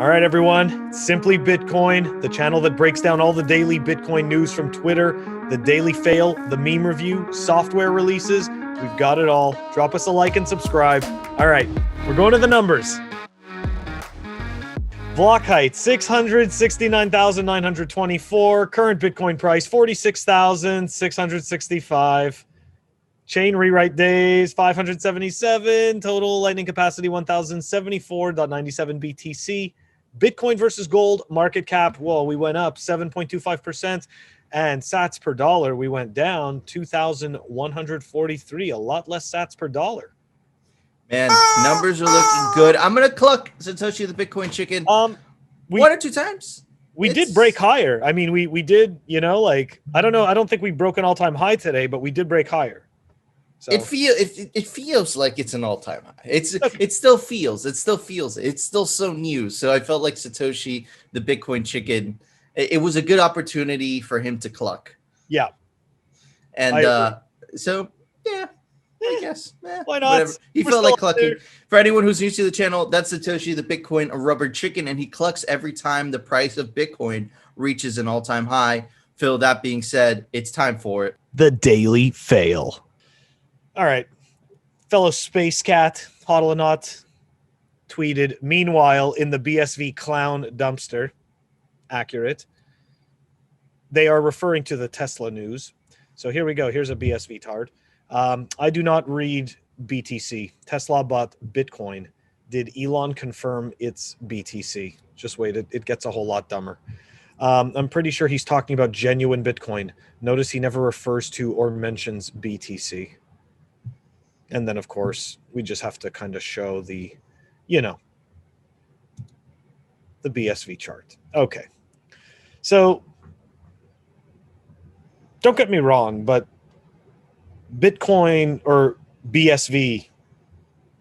All right, everyone. Simply Bitcoin, the channel that breaks down all the daily Bitcoin news from Twitter, the daily fail, the meme review, software releases. We've got it all. Drop us a like and subscribe. All right, we're going to the numbers. Block height 669,924. Current Bitcoin price 46,665. Chain rewrite days 577. Total lightning capacity 1,074.97 BTC. Bitcoin versus gold market cap. Whoa, we went up 7.25%. And sats per dollar, we went down 2,143. A lot less sats per dollar. Man, numbers are looking good. I'm gonna cluck Satoshi the Bitcoin chicken one or two times. We did break higher. I mean, we did, I don't know. I don't think we broke an all-time high today, but we did break higher. So it feels like it's an all-time high. It still feels. It's still so new. So I felt like Satoshi the Bitcoin chicken. It was a good opportunity for him to cluck. Yeah. And so yeah. I guess. Why not? Whatever. He felt like clucking. For anyone who's new to the channel, that's Satoshi the Bitcoin rubber chicken, and he clucks every time the price of Bitcoin reaches an all-time high. Phil, that being said, it's time for it. The daily fail. All right. Fellow Space Cat, Hodlonaut, tweeted, meanwhile, in the BSV clown dumpster. Accurate. They are referring to the Tesla news. So here we go. Here's a BSV tard. I do not read BTC. Tesla bought Bitcoin. Did Elon confirm it's BTC? Just wait. It gets a whole lot dumber. I'm pretty sure he's talking about genuine Bitcoin. Notice he never refers to or mentions BTC. And then, of course, we just have to kind of show the, the BSV chart. Okay. So don't get me wrong, but Bitcoin or BSV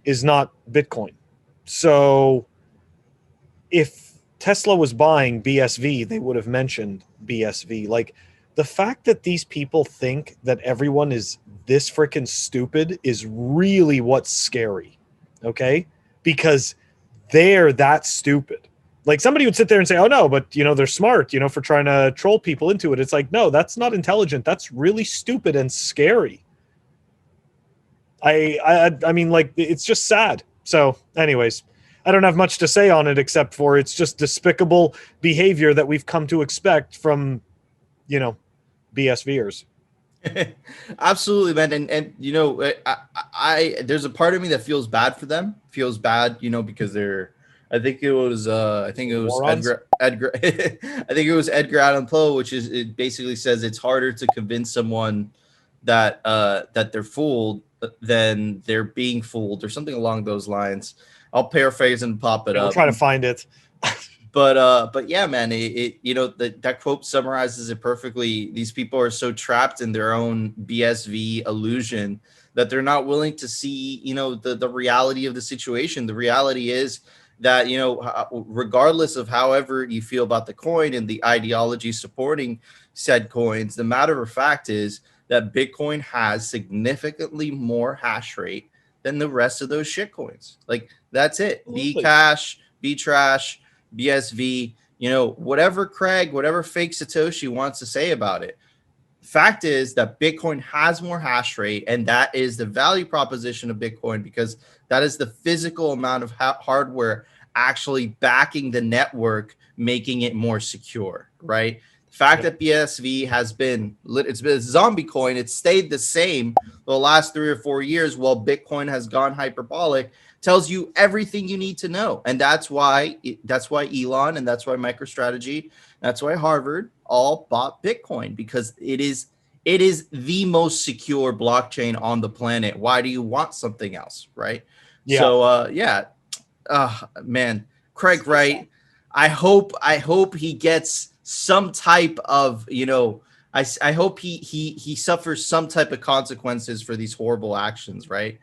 is not Bitcoin. So if Tesla was buying BSV, they would have mentioned BSV. Like, the fact that these people think that everyone is this freaking stupid is really what's scary. Okay? Because they're that stupid. Like, somebody would sit there and say, oh no, but they're smart, for trying to troll people into it. It's like, no, that's not intelligent. That's really stupid and scary. I mean, like, it's just sad. So anyways, I don't have much to say on it except for it's just despicable behavior that we've come to expect from, BSVers. Absolutely, man. And I there's a part of me that feels bad for them. Feels bad, because they're. I think it was Edgar. I think it was Edgar Allan Poe, it basically says it's harder to convince someone that they're fooled than they're being fooled, or something along those lines. I'll paraphrase and pop it up. We'll try to find it. But yeah, man, that quote summarizes it perfectly. These people are so trapped in their own BSV illusion that they're not willing to see, the reality of the situation. The reality is that, regardless of however you feel about the coin and the ideology supporting said coins, the matter of fact is that Bitcoin has significantly more hash rate than the rest of those shit coins. Like, that's it. Bcash, Btrash, BSV, whatever Craig, whatever fake Satoshi wants to say about it. Fact is that Bitcoin has more hash rate, and that is the value proposition of Bitcoin, because that is the physical amount of hardware actually backing the network, making it more secure, right? The fact that BSV has been a zombie coin, it's stayed the same the last 3 or 4 years while Bitcoin has gone hyperbolic, tells you everything you need to know. And that's why Elon, and that's why MicroStrategy, that's why Harvard all bought Bitcoin, because it is the most secure blockchain on the planet. Why do you want something else, right? Yeah. So man, Craig Wright, I hope he gets some type of, I hope he suffers some type of consequences for these horrible actions, right?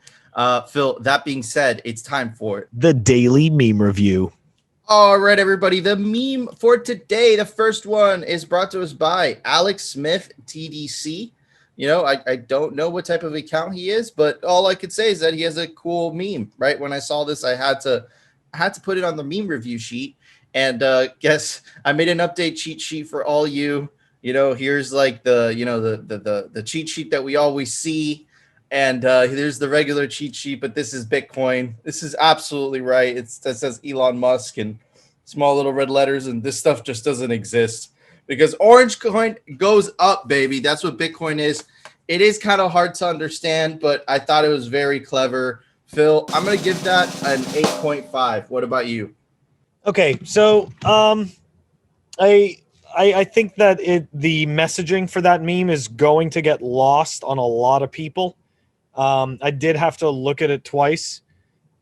Phil, that being said, it's time for it. The daily meme review. All right, everybody. The meme for today, the first one, is brought to us by Alex Smith TDC. I don't know what type of account he is, but all I could say is that he has a cool meme, right? When I saw this, I had to I had to put it on the meme review sheet. And guess I made an update cheat sheet for all you. Here's like the cheat sheet that we always see. And here's the regular cheat sheet, but this is Bitcoin. This is absolutely right. That says Elon Musk and small little red letters, and this stuff just doesn't exist because orange coin goes up, baby. That's what Bitcoin is. It is kind of hard to understand, but I thought it was very clever. Phil, I'm going to give that an 8.5. What about you? Okay, so I think that the messaging for that meme is going to get lost on a lot of people. I did have to look at it twice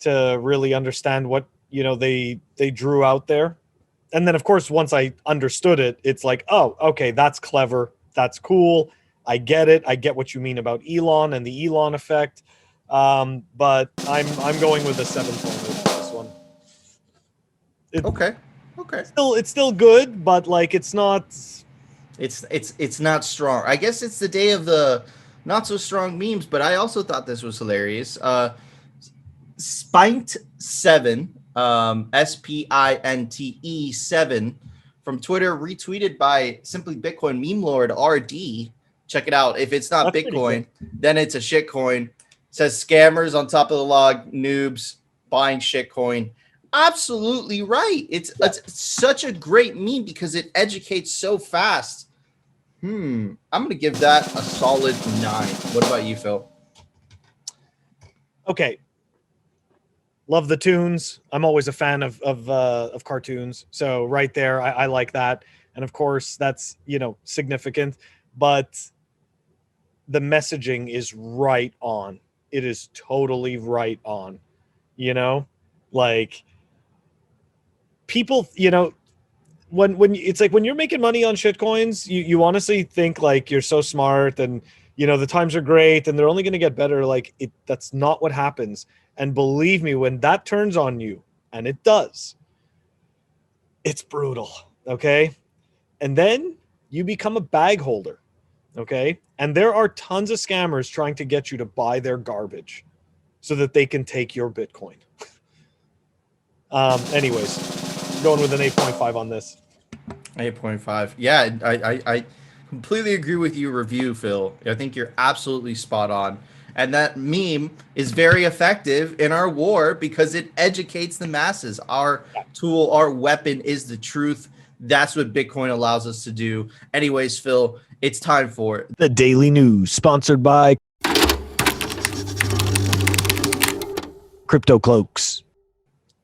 to really understand what they drew out there. And then, of course, once I understood it, it's like, oh, okay, that's clever. That's cool. I get it. I get what you mean about Elon and the Elon effect. But I'm going with a 7.8 on this one. Okay. It's still good, but like it's not strong. I guess it's the day of the not so strong memes, but I also thought this was hilarious. Spinte7, SPINTE7 from Twitter, retweeted by Simply Bitcoin meme lord RD. Check it out. If it's not Bitcoin, then it's a shitcoin. Says scammers on top of the log, noobs buying shitcoin. Absolutely right. It's such a great meme because it educates so fast. I'm going to give that a solid 9. What about you, Phil? Okay. Love the tunes. I'm always a fan of cartoons. So right there, I like that. And of course, that's, significant. But the messaging is right on. It is totally right on. Like people, when it's like when you're making money on shitcoins, you honestly think like you're so smart and the times are great and they're only going to get better. Like that's not what happens. And believe me, when that turns on you, and it does, it's brutal. Okay. And then you become a bag holder. Okay. And there are tons of scammers trying to get you to buy their garbage so that they can take your Bitcoin. Anyways, going with an 8.5 on this. 8.5. Yeah, I completely agree with you, review, Phil. I think you're absolutely spot on. And that meme is very effective in our war because it educates the masses. Our tool, our weapon is the truth. That's what Bitcoin allows us to do. Anyways, Phil, it's time for the Daily News, sponsored by Crypto Cloaks.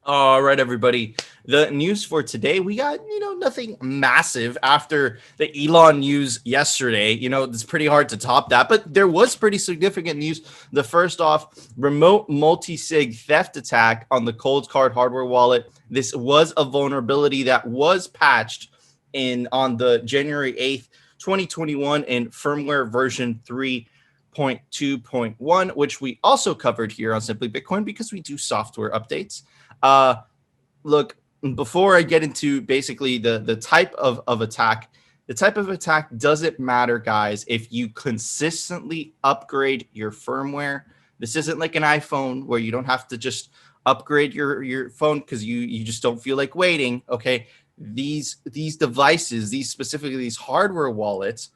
All right, everybody. The news for today, we got, nothing massive after the Elon news yesterday. It's pretty hard to top that, but there was pretty significant news. The first off, remote multi-sig theft attack on the Coldcard hardware wallet. This was a vulnerability that was patched on the January 8th, 2021 in firmware version 3.2.1, which we also covered here on Simply Bitcoin because we do software updates. Look, before I get into basically the type of attack, the type of attack doesn't matter, guys. If you consistently upgrade your firmware, this isn't like an iPhone where you don't have to just upgrade your phone because you just don't feel like waiting. Okay, these devices, specifically these hardware wallets,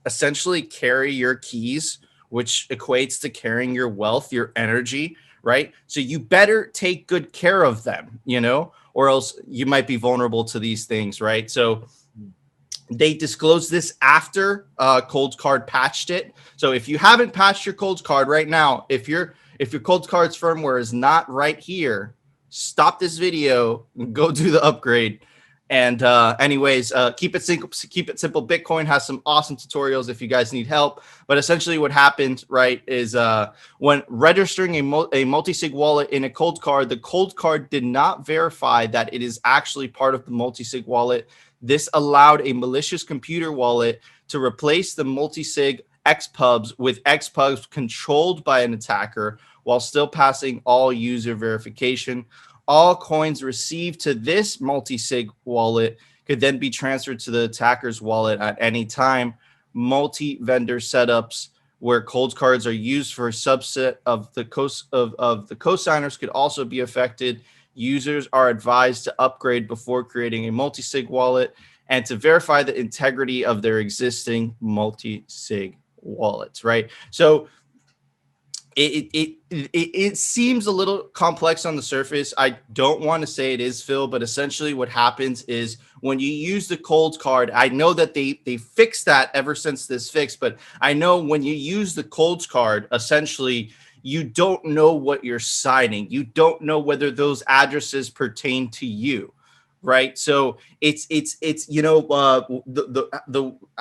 essentially carry your keys, which equates to carrying your wealth, your energy. Right. So you better take good care of them, or else you might be vulnerable to these things. Right. So they disclosed this after Coldcard patched it. So if you haven't patched your Coldcard right now, if your Coldcard's firmware is not right here, stop this video, go do the upgrade. And anyways, keep it simple. Bitcoin has some awesome tutorials if you guys need help. But essentially what happened, right, is when registering a multi-sig wallet in a Coldcard, the Coldcard did not verify that it is actually part of the multi-sig wallet. This allowed a malicious computer wallet to replace the multi-sig XPubs with XPubs controlled by an attacker while still passing all user verification. All coins received to this multi-sig wallet could then be transferred to the attacker's wallet at any time. Multi-vendor setups where Coldcards are used for a subset of the cosigners could also be affected. users are advised to upgrade before creating a multi-sig wallet and to verify the integrity of their existing multi-sig wallets, right? So it seems a little complex on the surface. I don't want to say it is, Phil, but essentially what happens is when you use the cold card, I know that they fixed that ever since this fix, but I know when you use the cold card, essentially you don't know what you're signing. You don't know whether those addresses pertain to you. Right. So it's the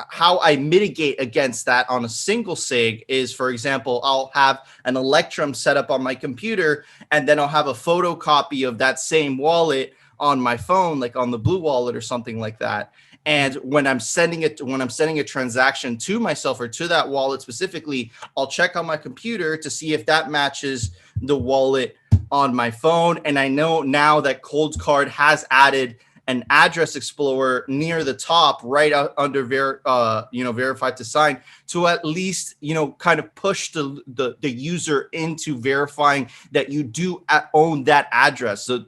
how I mitigate against that on a single sig is, for example, I'll have an Electrum set up on my computer, and then I'll have a photocopy of that same wallet on my phone, like on the Blue Wallet or something like that. And when I'm sending a transaction to myself or to that wallet specifically, I'll check on my computer to see if that matches the wallet on my phone. And I know now that Cold Card has added an address explorer near the top, right under verified to sign, to at least, kind of push the user into verifying that you do own that address. So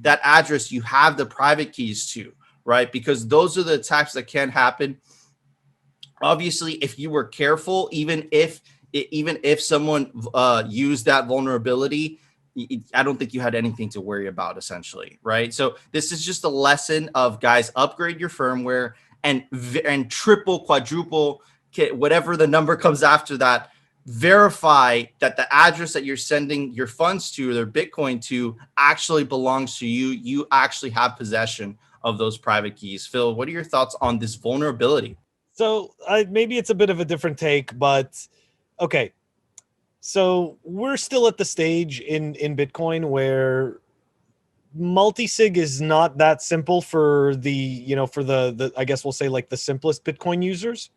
that address you have the private keys to, right? Because those are the attacks that can happen. Obviously, if you were careful, even if someone used that vulnerability, I don't think you had anything to worry about, essentially, right? So this is just a lesson of, guys, upgrade your firmware and triple, quadruple, whatever the number comes after that, verify that the address that you're sending your funds to, or their Bitcoin to, actually belongs to you. You actually have possession of those private keys. Phil, what are your thoughts on this vulnerability? So maybe it's a bit of a different take, but okay. So we're still at the stage in Bitcoin where multi-sig is not that simple for the I guess we'll say like the simplest Bitcoin users.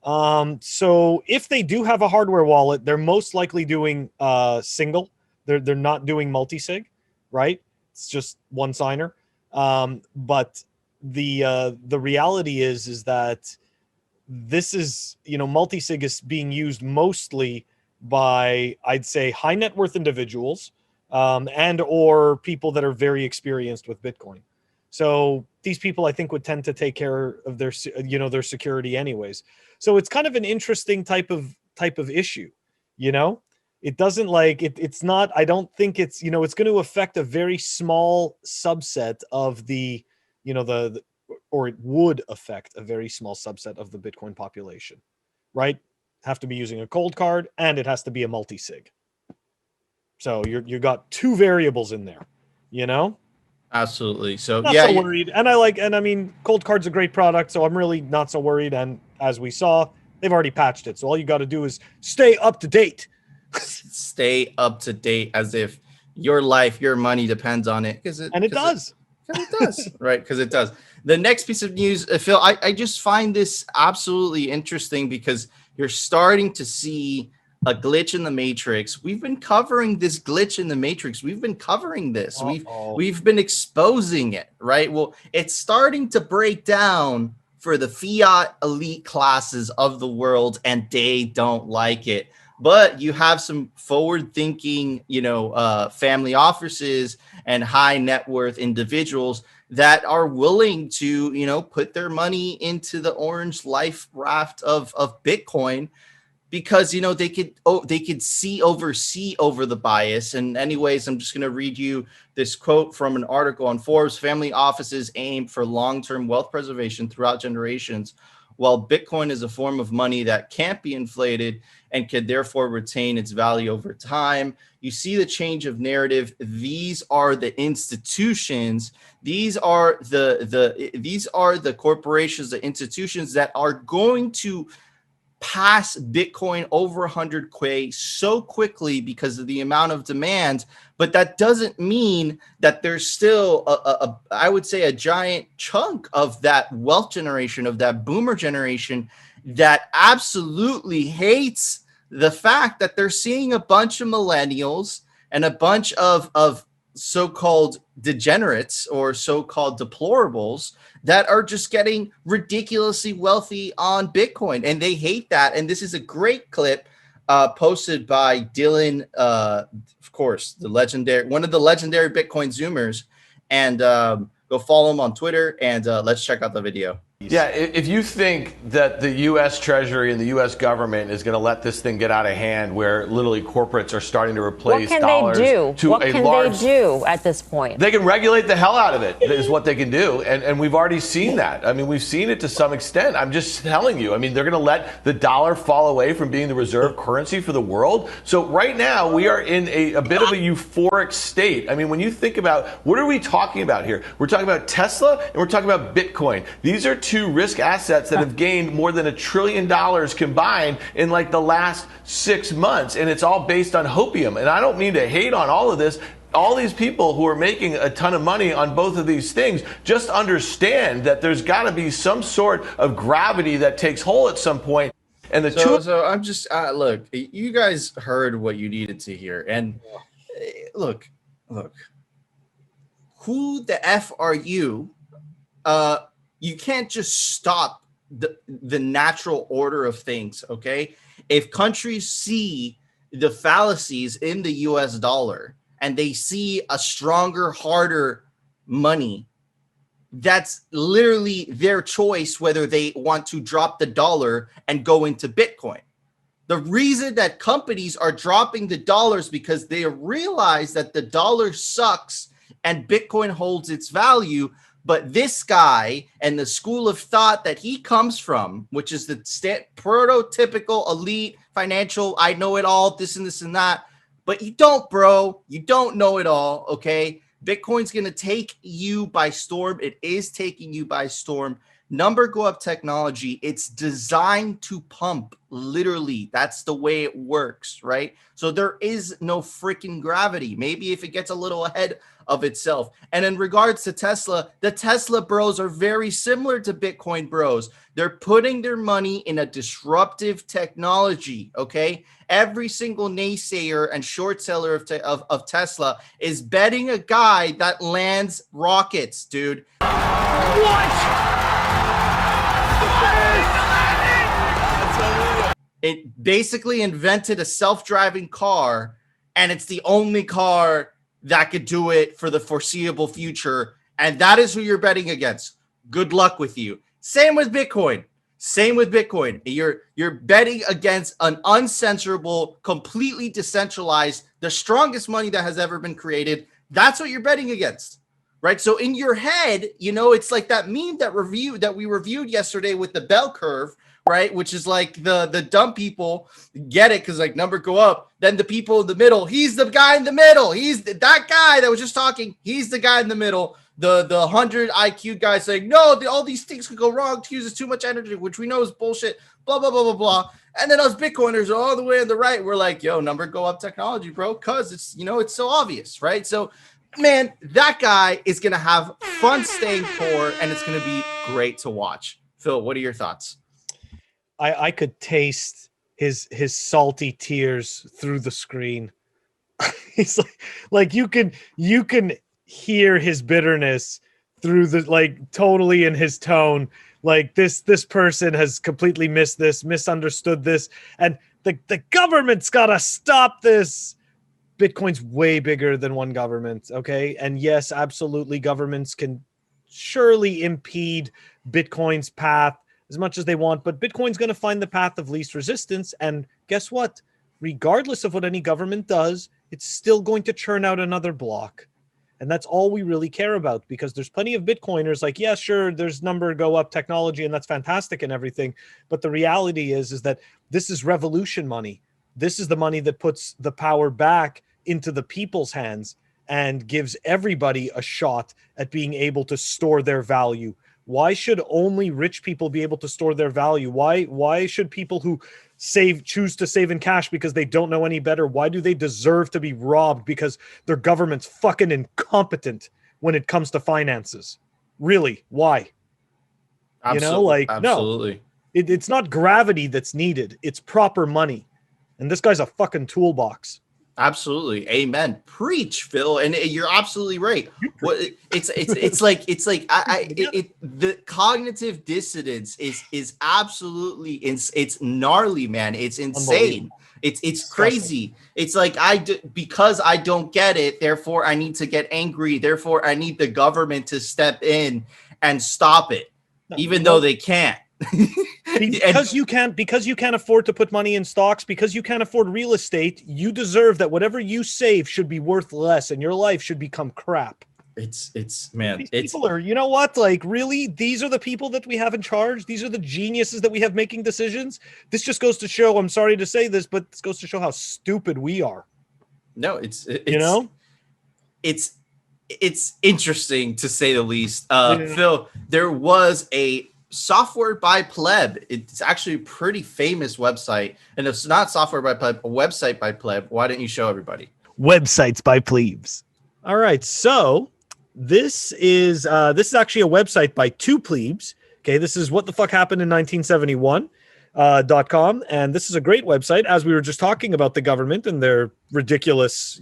So if they do have a hardware wallet, they're most likely doing single. They're not doing multi-sig, right? It's just one signer. But the reality is that this is, multi-sig is being used mostly by, I'd say, high net worth individuals, and or people that are very experienced with Bitcoin. So these people, I think, would tend to take care of their security anyways. So it's kind of an interesting type of issue. It doesn't it's not. I don't think it's it's going to affect a very small subset of or it would affect a very small subset of the Bitcoin population, right? Have to be using a cold card, and it has to be a multi-sig. So you got two variables in there, Absolutely. So not yeah, so worried. And I mean, cold card's a great product, so I'm really not so worried. And as we saw, they've already patched it. So all you got to do is stay up to date. Stay up to date as if your life, your money depends on it. It does. Because it does, right? Because it does. The next piece of news, Phil, I just find this absolutely interesting because you're starting to see a glitch in the matrix. We've been covering this glitch in the matrix. We've been covering this. We've been exposing it, right? Well, it's starting to break down for the fiat elite classes of the world, and they don't like it. But you have some forward-thinking, family offices and high net worth individuals that are willing to, put their money into the orange life raft of Bitcoin because, they could see over the bias. And anyways, I'm just going to read you this quote from an article on Forbes. Family offices aim for long-term wealth preservation throughout generations, while Bitcoin is a form of money that can't be inflated and can therefore retain its value over time. You see the change of narrative. These are the institutions. These are the corporations, the institutions that are going to pass Bitcoin over 100K so quickly because of the amount of demand. But that doesn't mean that there's still I would say a giant chunk of that wealth generation, of that boomer generation, that absolutely hates the fact that they're seeing a bunch of millennials and a bunch of so-called degenerates or so-called deplorables that are just getting ridiculously wealthy on Bitcoin, and they hate that. And this is a great clip posted by Dylan, of course, one of the legendary Bitcoin Zoomers, and go follow him on Twitter, and let's check out the video. Yeah, if you think that the U.S. Treasury and the U.S. government is going to let this thing get out of hand, where literally corporates are starting to replace dollars to what can they do at this point? They can regulate the hell out of it, is what they can do. And we've already seen that. I mean, we've seen it to some extent. I'm just telling you. I mean, they're going to let the dollar fall away from being the reserve currency for the world. So right now, we are in a bit of a euphoric state. I mean, when you think about, what are we talking about here? We're talking about Tesla and we're talking about Bitcoin. These are two risk assets that have gained more than $1 trillion combined in like the last 6 months. And it's all based on hopium. And I don't mean to hate on all of this. All these people who are making a ton of money on both of these things, just understand that there's got to be some sort of gravity that takes hold at some point. And so I'm just look, you guys heard what you needed to hear. And look, who the F are you? You can't just stop the natural order of things, okay? If countries see the fallacies in the US dollar and they see a stronger, harder money, that's literally their choice whether they want to drop the dollar and go into Bitcoin. The reason that companies are dropping the dollars because they realize that the dollar sucks and Bitcoin holds its value. But this guy and the school of thought that he comes from, which is the prototypical elite financial, I know it all, this and this and that. But you don't, bro. You don't know it all, okay? Bitcoin's going to take you by storm. It is taking you by storm. Number go up technology, it's designed to pump, literally. That's the way it works, right? So there is no freaking gravity. Maybe if it gets a little ahead of itself. And in regards to Tesla, the Tesla bros are very similar to Bitcoin bros. They're putting their money in a disruptive technology, okay? Every single naysayer and short seller of Tesla is betting a guy that lands rockets, dude. What? It basically invented a self-driving car, and it's the only car that could do it for the foreseeable future. And that is who you're betting against. Good luck with you. Same with Bitcoin. You're betting against an uncensorable, completely decentralized, the strongest money that has ever been created. That's what you're betting against, right? So in your head, you know, it's like that meme that we reviewed yesterday with the bell curve, right? Which is like the dumb people get it because like numbers go up. Then the people in the middle, he's the guy in the middle. He's that guy that was just talking. He's the guy in the middle. The 100 IQ guy saying, no, all these things could go wrong. It uses too much energy, which we know is bullshit, blah, blah, blah, blah, blah. And then us Bitcoiners are all the way on the right. We're like, yo, number go up technology, bro, because it's, you know, it's so obvious, right? So, man, that guy is going to have fun staying poor, and it's going to be great to watch. Phil, what are your thoughts? I could taste his salty tears through the screen. He's like you can hear his bitterness through the, like, totally in his tone. Like this person has completely missed this, misunderstood this, and the government's gotta stop this. Bitcoin's way bigger than one government, okay? And yes, absolutely, governments can surely impede Bitcoin's path as much as they want, but Bitcoin's going to find the path of least resistance. And guess what? Regardless of what any government does, it's still going to churn out another block. And that's all we really care about, because there's plenty of Bitcoiners like, yeah, sure, there's number go up technology and that's fantastic and everything. But the reality is that this is revolution money. This is the money that puts the power back into the people's hands and gives everybody a shot at being able to store their value. Why should only rich people be able to store their value? Why should people who choose to save in cash because they don't know any better? Why do they deserve to be robbed because their government's fucking incompetent when it comes to finances? Really? Why? Absolutely, you know, like, absolutely. No, it's not gravity that's needed. It's proper money. And this guy's a fucking toolbox. Absolutely. Amen. Preach, Phil. And you're absolutely right. It's like the cognitive dissonance is absolutely, it's gnarly, man. It's insane. It's crazy. It's like because I don't get it, therefore I need to get angry. Therefore I need the government to step in and stop it, even though they can't. because you can't afford to put money in stocks, because you can't afford real estate, you deserve that whatever you save should be worth less and your life should become crap. It's People are, you know what? Like, really? These are the people that we have in charge? These are the geniuses that we have making decisions? This just goes to show, I'm sorry to say this, but this goes to show how stupid we are. No, it's interesting to say the least. Phil, there was a Software by Pleb. It's actually a pretty famous website, and it's not Software by Pleb, a website by Pleb. Why didn't you show everybody? Websites by plebes. All right, so this is actually a website by two plebes. Okay, this is What the Fuck Happened in 1971. .com, and this is a great website, as we were just talking about the government and their ridiculous,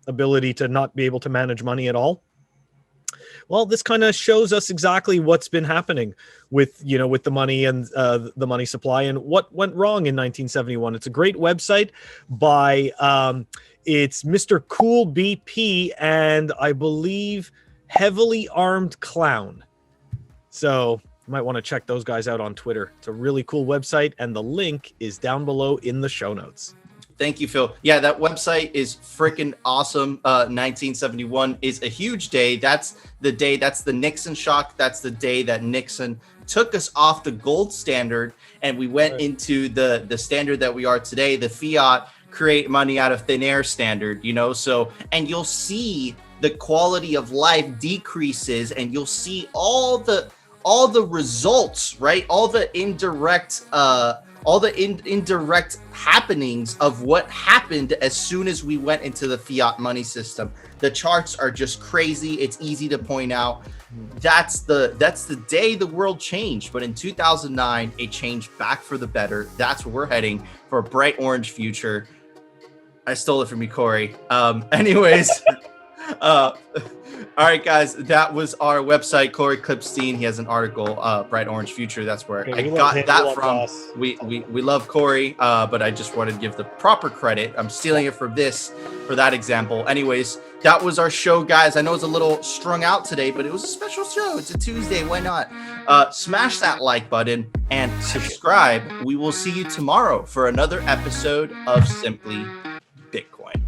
ability to not be able to manage money at all. Well, this kind of shows us exactly what's been happening with the money and the money supply and what went wrong in 1971. It's a great website by it's Mr. Cool BP and I believe Heavily Armed Clown. So you might want to check those guys out on Twitter. It's a really cool website, and the link is down below in the show notes. Thank you, Phil. Yeah, that website is freaking awesome. 1971 is a huge day. That's the Nixon shock. That's the day that Nixon took us off the gold standard, and we went into the standard that we are today, the fiat create money out of thin air standard, So, and you'll see the quality of life decreases, and you'll see all the results, right? All the indirect happenings of what happened as soon as we went into the fiat money system. The charts are just crazy. It's easy to point out. That's the day the world changed. But in 2009, it changed back for the better. That's where we're heading, for a bright orange future. I stole it from you, Corey. Anyways. All right, guys, that was our website. Corey Clipstein, he has an article, Bright Orange Future. That's where I got that from. We love Corey, but I just wanted to give the proper credit. I'm stealing it for that example. Anyways, that was our show, guys. I know it's a little strung out today, but it was a special show. It's a Tuesday. Why not? Smash that like button and subscribe. We will see you tomorrow for another episode of Simply Bitcoin.